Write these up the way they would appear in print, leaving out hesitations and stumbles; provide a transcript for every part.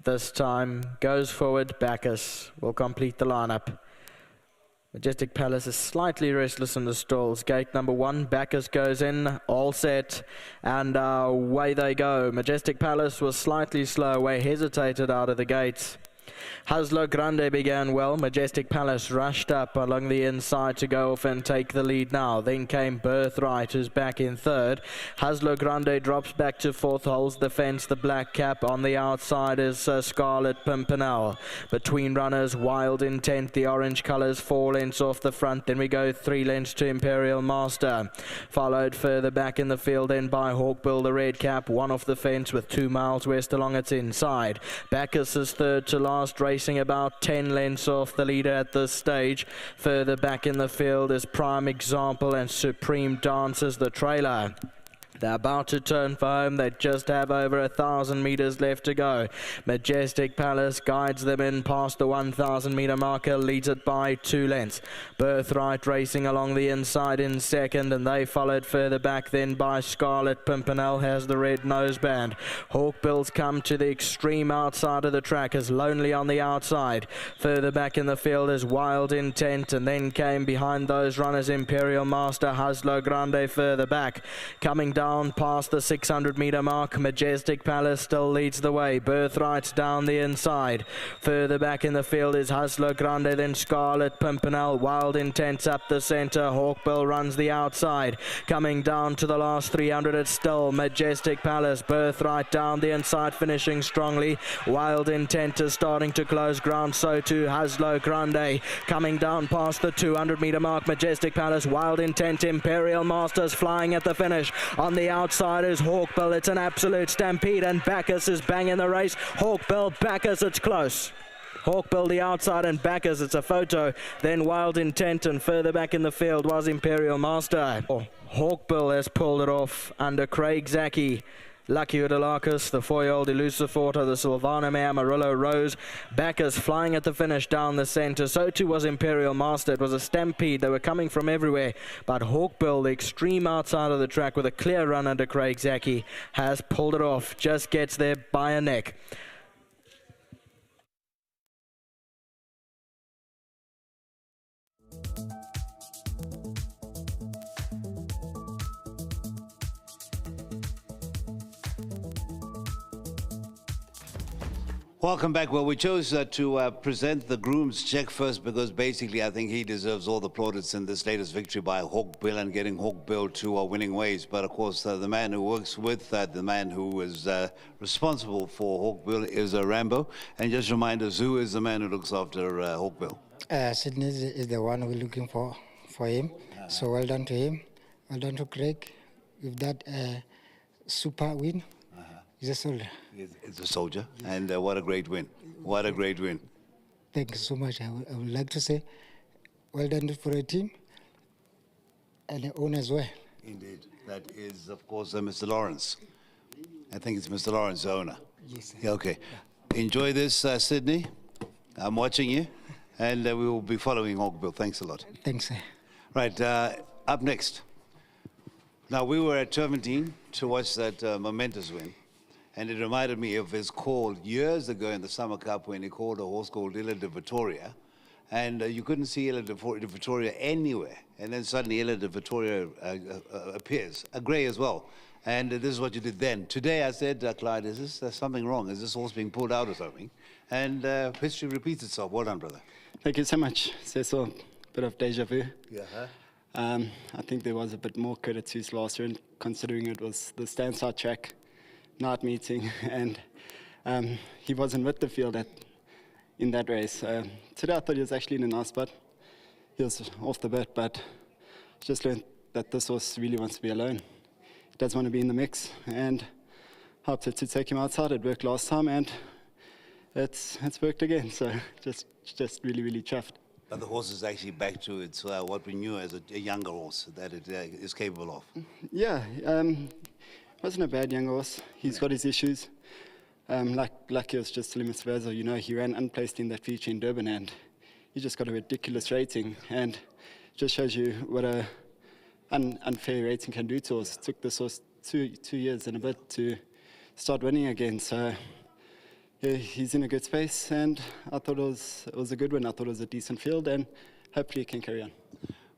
this time goes forward. Bacchus will complete the lineup. Majestic Palace is slightly restless in the stalls. Gate number 1, Bacchus goes in, all set, and away they go. Majestic Palace was slightly slow away, hesitated out of the gates. Haslo Grande began well. Majestic Palace rushed up along the inside to go off and take the lead now. Then came Birthright, who's back in third. Haslo Grande drops back to fourth, holds the fence. The black cap on the outside is Scarlet Pimpernel. Between runners, Wild Intent. The orange colours 4 lengths off the front. Then we go 3 lengths to Imperial Master. Followed further back in the field then by Hawkbill, the red cap. 1 off the fence with 2 miles west along its inside. Bacchus is third to last, racing about 10 lengths off the leader at this stage. Further back in the field is Prime Example and Supreme Dances, the trailer. They're about to turn for home. They just have over 1,000 meters left to go. Majestic Palace guides them in past the 1,000 meter marker, leads it by 2 lengths. Birthright racing along the inside in second, and they followed further back then by Scarlet Pimpernel, has the red noseband. Hawkbill's come to the extreme outside of the track, is Lonely on the outside. Further back in the field is Wild Intent, and then came behind those runners Imperial Master, Haslo Grande further back. Coming down past the 600 meter mark, Majestic Palace still leads the way. Birthright down the inside. Further back in the field is Haslo Grande, then Scarlet Pimpernel. Wild Intent's up the center. Hawkbill runs the outside. Coming down to the last 300, it's still Majestic Palace. Birthright down the inside, finishing strongly. Wild Intent is starting to close ground, so too Haslo Grande. Coming down past the 200 meter mark, Majestic Palace, Wild Intent, Imperial Masters flying at the finish. On the outside is Hawkbill. It's an absolute stampede, and Bacchus is banging the race. Hawkbill, Bacchus, it's close. Hawkbill the outside, and Bacchus, it's a photo. Then Wild Intent, and further back in the field was Imperial Master. Hawkbill has pulled it off under Craig Zaki. Lucky Udalakis, the 4-year-old Elusive Auto, the Silvana Mare, Amarillo Rose. Bacchus flying at the finish down the centre. So too was Imperial Master. It was a stampede. They were coming from everywhere. But Hawkbill, the extreme outside of the track with a clear run under Craig Zaki, has pulled it off. Just gets there by a neck. Welcome back. Well, we chose to present the groom's check first because basically I think he deserves all the plaudits in this latest victory by Hawkbill and getting Hawkbill to winning ways. But of course, the man who works with the man who is responsible for Hawkbill is Rambo. And just remind us, who is the man who looks after Hawkbill? Sydney is the one we're looking for him. So well done to him. Well done to Craig with that super win. He's a soldier. It's a soldier, and what a great win. What a great win. Thank you so much. I would like to say well done for the team and the owner as well. Indeed. That is, of course, Mr. Lawrence. I think it's Mr. Lawrence, the owner. Yes. Yeah, okay. Enjoy this, Sydney. I'm watching you, and we will be following Hawkbill. Thanks a lot. Thanks, sir. Right, up next. Now, we were at Turventine to watch that momentous win. And it reminded me of his call years ago in the Summer Cup when he called a horse called Illa de Vittoria. And you couldn't see Illa de Vittoria anywhere. And then suddenly Illa de Vittoria appears, a grey as well. And this is what you did then. Today I said, Clyde, is this something wrong? Is this horse being pulled out or something? And history repeats itself. Well done, brother. Thank you so much, Cecil. A bit of deja vu. Yeah. I think there was a bit more credit to his last run, considering it was the stand-side track. Night meeting, and he wasn't with the field in that race. Today I thought he was actually in a nice spot. He was off the bit, but just learned that this horse really wants to be alone. He does want to be in the mix, and helped it to take him outside. It worked last time, and it's worked again. So just really, really chuffed. But the horse is actually back to its what we knew as a younger horse that it is capable of. Yeah. Wasn't a bad young horse. He's got his issues. Like he was just telling Mr. Vazo, you know, he ran unplaced in that feature in Durban, and he just got a ridiculous rating, and just shows you what a unfair rating can do to horse. It took this horse two years and a bit to start winning again. So he's in a good space, and I thought it was a good one. I thought it was a decent field, and hopefully it can carry on.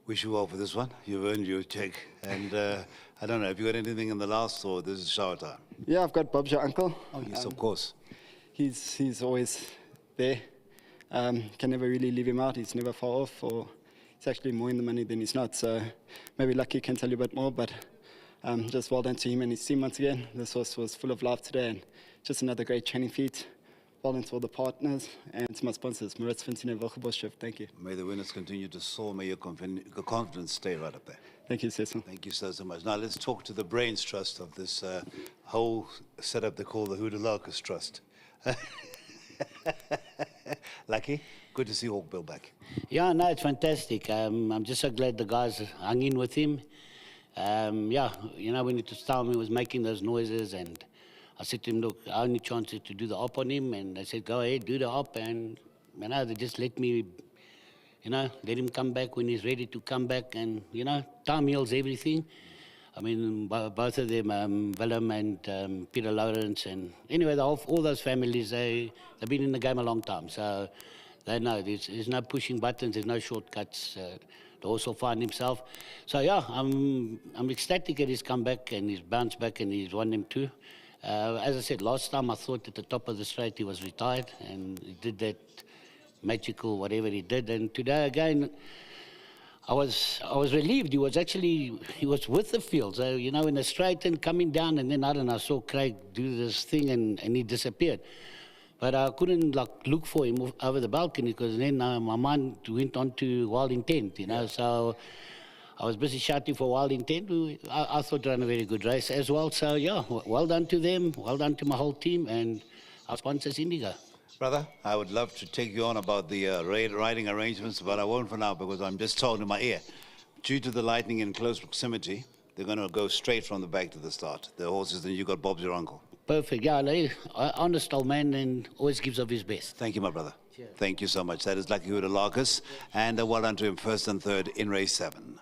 Wish you well for this one. You've earned your check. And I don't know, have you got anything in the last, or this is shower time? Yeah, I've got Bob's your uncle. Oh, yes, of course. He's always there. Can never really leave him out. He's never far off, or he's actually more in the money than he's not. So maybe Lucky can tell you a bit more, but just well done to him and his team once again. This horse was full of life today, and just another great training feat. Well done to all the partners and to my sponsors, Maritz, Vincent and Wilgebos. Thank you. May the winners continue to soar. May your confidence stay right up there. Thank you, Cecil. Thank you so much. Now let's talk to the brains trust of this whole setup they call the Hoedelarkus Trust. Lucky, good to see Hawkbill back. Yeah, no, it's fantastic. I'm just so glad the guys hung in with him. Yeah, you know, when he started, he was making those noises, and I said to him, look, our only chance is to do the op on him, and they said, go ahead, do the op, and you know, they just let me, you know, let him come back when he's ready to come back, and you know, time heals everything. I mean, both of them, Willem and Peter Lawrence, and anyway, all those families, they've been in the game a long time, so they know there's no pushing buttons, there's no shortcuts. The horse will find himself. So yeah, I'm ecstatic that he's come back and he's bounced back and he's won them too. As I said, last time I thought at the top of the straight he was retired, and he did that magical whatever he did. And today again, I was relieved. He was with the field. So you know, in the straight and coming down, and then I don't know, I saw Craig do this thing and he disappeared. But I couldn't look for him over the balcony, because then my mind went on to Wild Intent, you know. So I was busy shouting for Wild Intent, who I thought ran a very good race as well. So yeah, well done to them, well done to my whole team and our sponsors, Indigo. Brother, I would love to take you on about the riding arrangements, but I won't for now, because I'm just told in my ear, due to the lightning in close proximity, they're going to go straight from the back to the start. The horses, and you got Bob's your uncle. Perfect, yeah, honest old man, and always gives of his best. Thank you, my brother. Cheers. Thank you so much. That is Lucky Hoedelarkus, and well done to him, first and third in race 7.